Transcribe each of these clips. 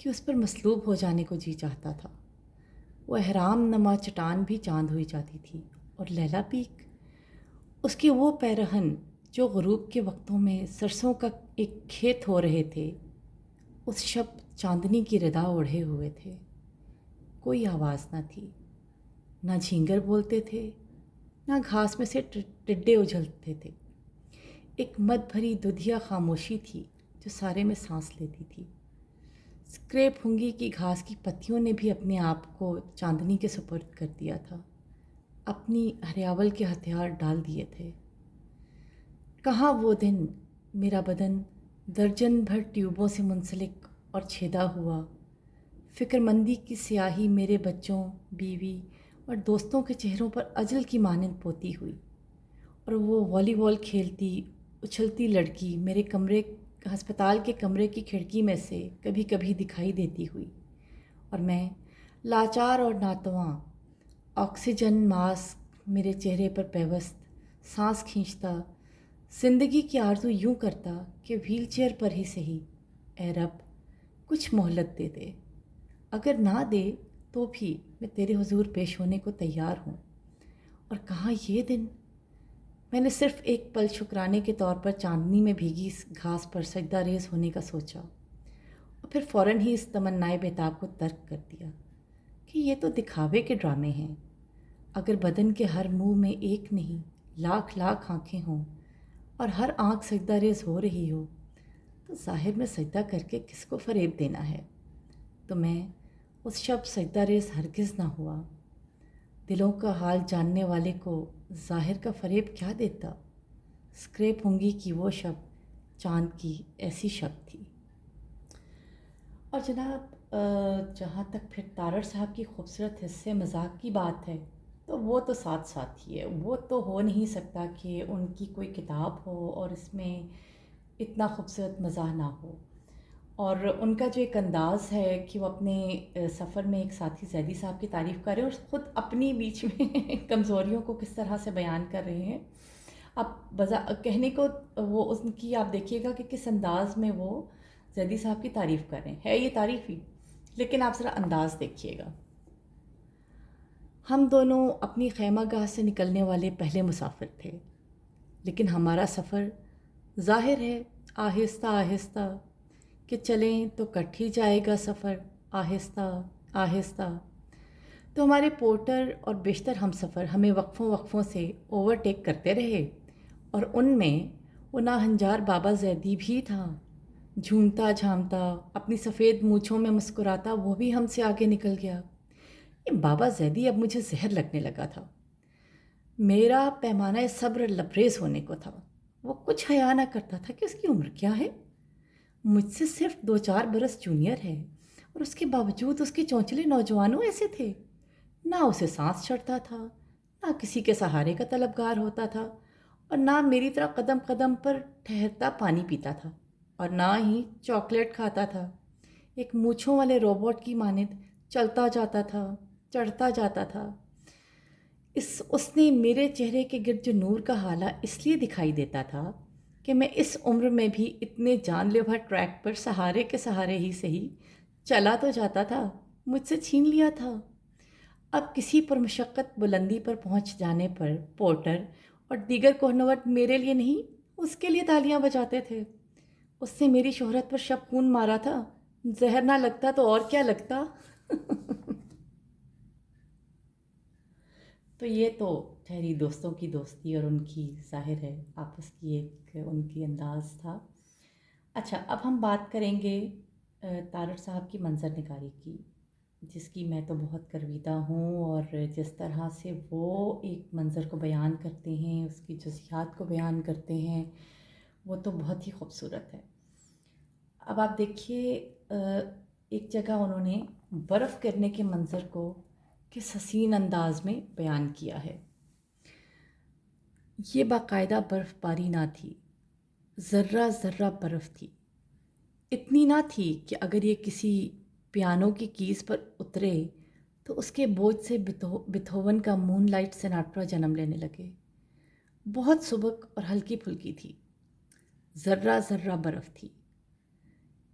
کہ اس پر مصلوب ہو جانے کو جی چاہتا تھا۔ وہ احرام نما چٹان بھی چاند ہوئی جاتی تھی، اور لیلا پیک، اس کے وہ پیرہن جو غروب کے وقتوں میں سرسوں کا ایک کھیت ہو رہے تھے، اس شب چاندنی کی ردا اوڑھے ہوئے تھے۔ کوئی آواز نہ تھی، نہ جھینگر بولتے تھے، نہ گھاس میں سے ٹڈے اچھلتے تھے۔ ایک مد بھری ددھیا خاموشی تھی جو سارے میں سانس لیتی تھی۔ اسکریپ ہنگی کی گھاس کی پتیوں نے بھی اپنے آپ کو چاندنی کے سپرد کر دیا تھا، اپنی ہریاول کے ہتھیار ڈال دیے تھے۔ کہاں وہ دن میرا بدن درجن بھر ٹیوبوں سے منسلک اور چھیدا ہوا، فکر مندی کی سیاہی میرے بچوں، بیوی اور دوستوں کے چہروں پر اجل کی مانند پوتی ہوئی، اور وہ والی بال کھیلتی اچھلتی لڑکی میرے ہسپتال کے کمرے کی کھڑکی میں سے کبھی کبھی دکھائی دیتی ہوئی، اور میں لاچار اور ناتواں، آکسیجن ماسک میرے چہرے پر پیوست، سانس کھینچتا، زندگی کی آرزو یوں کرتا کہ وہیل چیئر پر ہی صحیح، اے رب کچھ مہلت دے دے، اگر نہ دے تو بھی میں تیرے حضور پیش ہونے کو تیار ہوں۔ اور کہاں یہ دن؟ میں نے صرف ایک پل شکرانے کے طور پر چاندنی میں بھیگی اس گھاس پر سجدہ ریز ہونے کا سوچا، اور پھر فوراً ہی اس تمنائے بےتاب کو ترک کر دیا کہ یہ تو دکھاوے کے ڈرامے ہیں۔ اگر بدن کے ہر منہ میں ایک نہیں لاکھ لاکھ آنکھیں ہوں اور ہر آنکھ سجدہ ریز ہو رہی ہو، تو ظاہر میں سجدہ کر کے کس کو فریب دینا ہے؟ تو میں اس شب سجدہ ریز ہرگز نہ ہوا۔ دلوں کا حال جاننے والے کو ظاہر کا فریب کیا دیتا؟ اسکریپ ہنگی کی وہ شب چاند کی ایسی شب تھی۔ اور جناب، جہاں تک پھر تارڑ صاحب کی خوبصورت حصے مذاق کی بات ہے، تو وہ تو ساتھ ساتھ ہی ہے۔ وہ تو ہو نہیں سکتا کہ ان کی کوئی کتاب ہو اور اس میں اتنا خوبصورت مزاح نہ ہو۔ اور ان کا جو ایک انداز ہے کہ وہ اپنے سفر میں ایک ساتھی زیدی صاحب کی تعریف کر رہے ہیں اور خود اپنی بیچ میں کمزوریوں کو کس طرح سے بیان کر رہے ہیں۔ اب کہنے کو وہ ان کی آپ دیکھیے گا کہ کس انداز میں وہ زیدی صاحب کی تعریف کر رہے ہیں، ہے یہ تعریف ہی، لیکن آپ ذرا انداز دیکھیے گا۔ ہم دونوں اپنی خیمہ گاہ سے نکلنے والے پہلے مسافر تھے، لیکن ہمارا سفر ظاہر ہے آہستہ آہستہ، کہ چلیں تو کٹ ہی جائے گا سفر آہستہ آہستہ۔ تو ہمارے پورٹر اور بیشتر ہم سفر ہمیں وقفوں وقفوں سے اوورٹیک کرتے رہے، اور ان میں وہ ناہنجار بابا زیدی بھی تھا، جھومتا جھامتا، اپنی سفید مونچھوں میں مسکراتا، وہ بھی ہم سے آگے نکل گیا۔ یہ بابا زیدی اب مجھے زہر لگنے لگا تھا۔ میرا پیمانہ صبر لبریز ہونے کو تھا۔ وہ کچھ حیا نہ کرتا تھا کہ اس کی عمر کیا ہے، مجھ سے صرف 2-4 برس جونیئر ہے، اور اس کے باوجود اس کے چونچلے نوجوانوں ایسے تھے۔ نہ اسے سانس چڑھتا تھا، نہ کسی کے سہارے کا طلبگار ہوتا تھا، اور نہ میری طرح قدم قدم پر ٹھہرتا پانی پیتا تھا، اور نہ ہی چاکلیٹ کھاتا تھا۔ ایک مونچھوں والے روبوٹ کی مانند چلتا جاتا تھا، چڑھتا جاتا تھا۔ اس نے میرے چہرے کے گرد جو نور کا حالہ اس لیے دکھائی دیتا تھا کہ میں اس عمر میں بھی اتنے جان لیوا ٹریک پر سہارے کے سہارے ہی صحیح چلا تو جاتا تھا، مجھ سے چھین لیا تھا۔ اب کسی پرمشقت بلندی پر پہنچ جانے پر پورٹر اور دیگر کوہنورد میرے لیے نہیں، اس کے لیے تالیاں بجاتے تھے۔ اس نے میری شہرت پر شب خون مارا تھا، زہر نہ لگتا تو اور کیا لگتا۔ تو یہ تو ٹھہری دوستوں کی دوستی اور ان کی ظاہر ہے آپس کی ایک ان کی انداز تھا۔ اچھا، اب ہم بات کریں گے تارڑ صاحب کی منظر نگاری کی، جس کی میں تو بہت گرویدہ ہوں، اور جس طرح سے وہ ایک منظر کو بیان کرتے ہیں، اس کی جزیات کو بیان کرتے ہیں، وہ تو بہت ہی خوبصورت ہے۔ اب آپ دیکھیے، ایک جگہ انہوں نے برف گرنے کے منظر کو کس حسین انداز میں بیان کیا ہے۔ یہ باقاعدہ برف باری نہ تھی، ذرہ ذرہ برف تھی، اتنی نہ تھی کہ اگر یہ کسی پیانو کی کیز پر اترے تو اس کے بوجھ سے بیتھوون کا مون لائٹ سیناٹرا جنم لینے لگے۔ بہت سبک اور ہلکی پھلکی تھی، ذرہ ذرہ برف تھی۔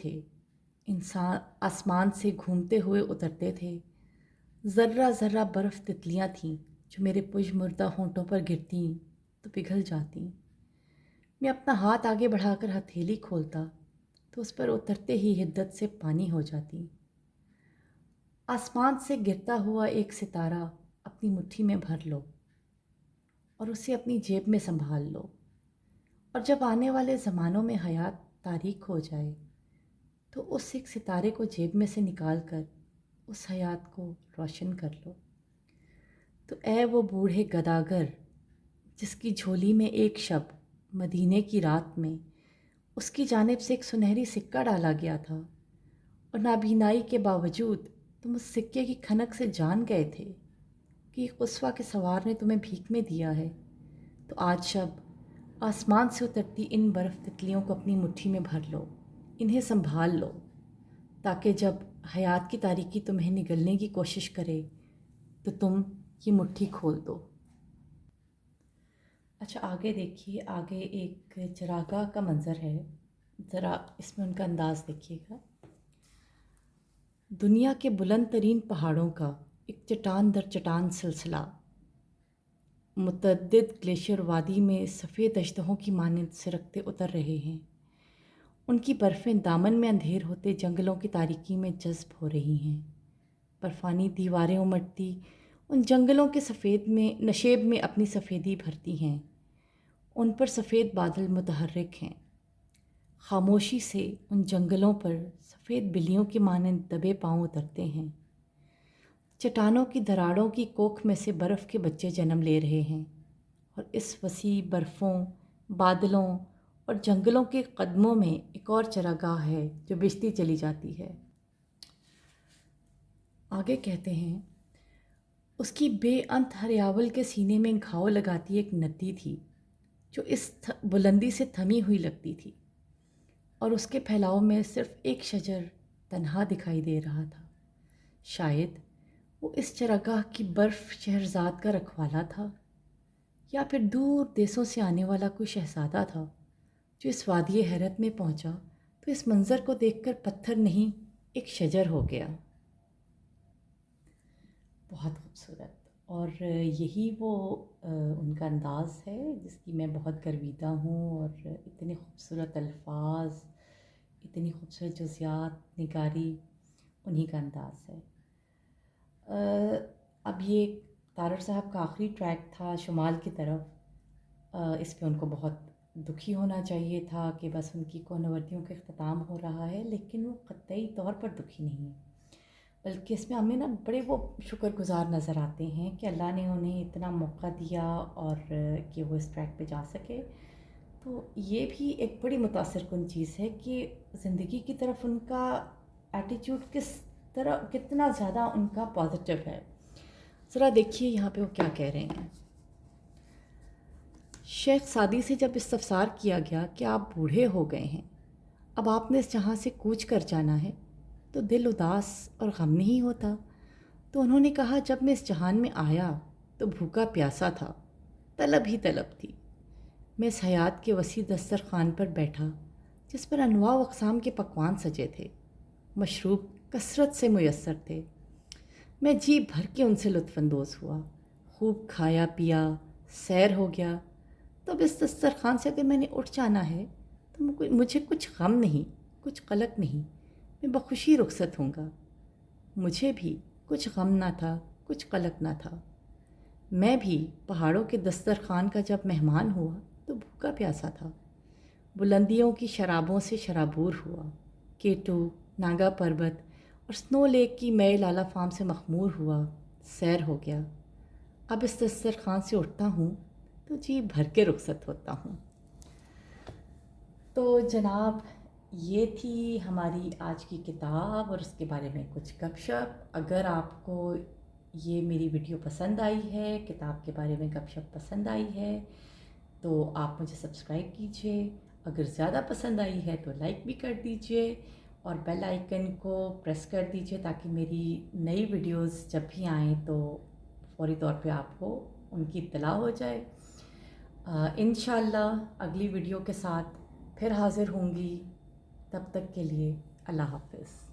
تھے، انسان آسمان سے گھومتے ہوئے اترتے تھے۔ ذرہ ذرہ برف تتلیاں تھیں جو میرے پج مردہ ہونٹوں پر گرتیں تو پگھل جاتیں۔ میں اپنا ہاتھ آگے بڑھا کر ہتھیلی کھولتا تو اس پر اترتے ہی حدت سے پانی ہو جاتی۔ آسمان سے گرتا ہوا ایک ستارہ اپنی مٹھی میں بھر لو اور اسے اپنی جیب میں سنبھال لو، اور جب آنے والے زمانوں میں حیات تاریک ہو جائے تو اس ایک ستارے کو جیب میں سے نکال کر اس حیات کو روشن کر لو۔ تو اے وہ بوڑھے گداگر جس کی جھولی میں ایک شب مدینے کی رات میں اس کی جانب سے ایک سنہری سکہ ڈالا گیا تھا، اور نابینائی کے باوجود تم اس سکے کی کھنک سے جان گئے تھے کہ ایک اسوہ کے سوار نے تمہیں بھیک میں دیا ہے، تو آج شب آسمان سے اترتی ان برف تتلیوں کو اپنی مٹھی میں بھر لو، انہیں سنبھال لو، تاکہ جب حیات کی تاریکی تمہیں نگلنے کی کوشش کرے تو تم یہ مٹھی کھول دو۔ اچھا آگے دیکھیے، آگے ایک چراگاہ کا منظر ہے، ذرا اس میں ان کا انداز دیکھیے گا۔ دنیا کے بلند ترین پہاڑوں کا ایک چٹان در چٹان سلسلہ متعدد گلیشیئر وادی میں سفید اژدہوں کی مانند سرکتے اتر رہے ہیں۔ ان کی برفیں دامن میں اندھیر ہوتے جنگلوں کی تاریکی میں جذب ہو رہی ہیں۔ برفانی دیواریں امٹتی ان جنگلوں کے سفید میں نشیب میں اپنی سفیدی بھرتی ہیں۔ ان پر سفید بادل متحرک ہیں۔ خاموشی سے ان جنگلوں پر سفید بلیوں کی مانند دبے پاؤں اترتے ہیں۔ چٹانوں کی دراڑوں کی کوکھ میں سے برف کے بچے جنم لے رہے ہیں، اور اس وسیع برفوں، بادلوں اور جنگلوں کے قدموں میں ایک اور چراگاہ ہے جو بجھتی چلی جاتی ہے۔ آگے کہتے ہیں، اس کی بے انت ہریاول کے سینے میں گھاؤ لگاتی ایک ندی تھی جو اس بلندی سے تھمی ہوئی لگتی تھی، اور اس کے پھیلاؤ میں صرف ایک شجر تنہا دکھائی دے رہا تھا۔ شاید وہ اس چراگاہ کی برف شہرزاد کا رکھوالا تھا، یا پھر دور دیسوں سے آنے والا کوئی شہزادہ تھا جو اس وادی حیرت میں پہنچا تو اس منظر کو دیکھ کر پتھر نہیں ایک شجر ہو گیا۔ بہت خوبصورت، اور یہی وہ ان کا انداز ہے جس کی میں بہت گرویدہ ہوں، اور اتنے خوبصورت الفاظ، اتنی خوبصورت جزیات نگاری، انہی کا انداز ہے۔ اب یہ تارڑ صاحب کا آخری ٹریک تھا شمال کی طرف، اس پہ ان کو بہت دکھی ہونا چاہیے تھا کہ بس ان کی کوہنوردیوں کا اختتام ہو رہا ہے، لیکن وہ قطعی طور پر دکھی نہیں ہے، بلکہ اس میں ہمیں نا بڑے وہ شکر گزار نظر آتے ہیں کہ اللہ نے انہیں اتنا موقع دیا اور کہ وہ اس ٹریک پہ جا سکے۔ تو یہ بھی ایک بڑی متاثر کن چیز ہے کہ زندگی کی طرف ان کا ایٹیٹیوڈ کتنا زیادہ ان کا پازیٹیو ہے۔ ذرا دیکھیے یہاں پہ وہ کیا کہہ رہے ہیں۔ شیخ سعدی سے جب استفسار کیا گیا کہ آپ بوڑھے ہو گئے ہیں، اب آپ نے اس جہاں سے کوچ کر جانا ہے، تو دل اداس اور غم نہیں ہوتا؟ تو انہوں نے کہا، جب میں اس جہان میں آیا تو بھوکا پیاسا تھا، طلب ہی طلب تھی۔ میں اس حیات کے وسیع دسترخوان پر بیٹھا جس پر انواع و اقسام کے پکوان سجے تھے، مشروب کثرت سے میسر تھے۔ میں جی بھر کے ان سے لطف اندوز ہوا، خوب کھایا پیا، سیر ہو گیا۔ تو اب اس دسترخوان سے اگر میں نے اٹھ جانا ہے تو مجھے کچھ غم نہیں، کچھ قلق نہیں، میں بخوشی رخصت ہوں گا۔ مجھے بھی کچھ غم نہ تھا، کچھ قلق نہ تھا۔ میں بھی پہاڑوں کے دسترخوان کا جب مہمان ہوا تو بھوکا پیاسا تھا، بلندیوں کی شرابوں سے شرابور ہوا، کیٹو، ناگا پربت اور سنو لیک کی مے لالا فام سے مخمور ہوا، سیر ہو گیا۔ اب اس دسترخوان سے اٹھتا ہوں تو جی بھر کے رخصت ہوتا ہوں۔ تو جناب یہ تھی ہماری آج کی کتاب اور اس کے بارے میں کچھ گپ شپ۔ اگر آپ کو یہ میری ویڈیو پسند آئی ہے، کتاب کے بارے میں گپ شپ پسند آئی ہے، تو آپ مجھے سبسکرائب کیجئے۔ اگر زیادہ پسند آئی ہے تو لائک بھی کر دیجئے اور بیل آئیکن کو پریس کر دیجئے تاکہ میری نئی ویڈیوز جب بھی آئیں تو فوری طور پہ آپ کو ان کی اطلاع ہو جائے۔ انشاءاللہ اگلی ویڈیو کے ساتھ پھر حاضر ہوں گی، تب تک کے لیے اللہ حافظ۔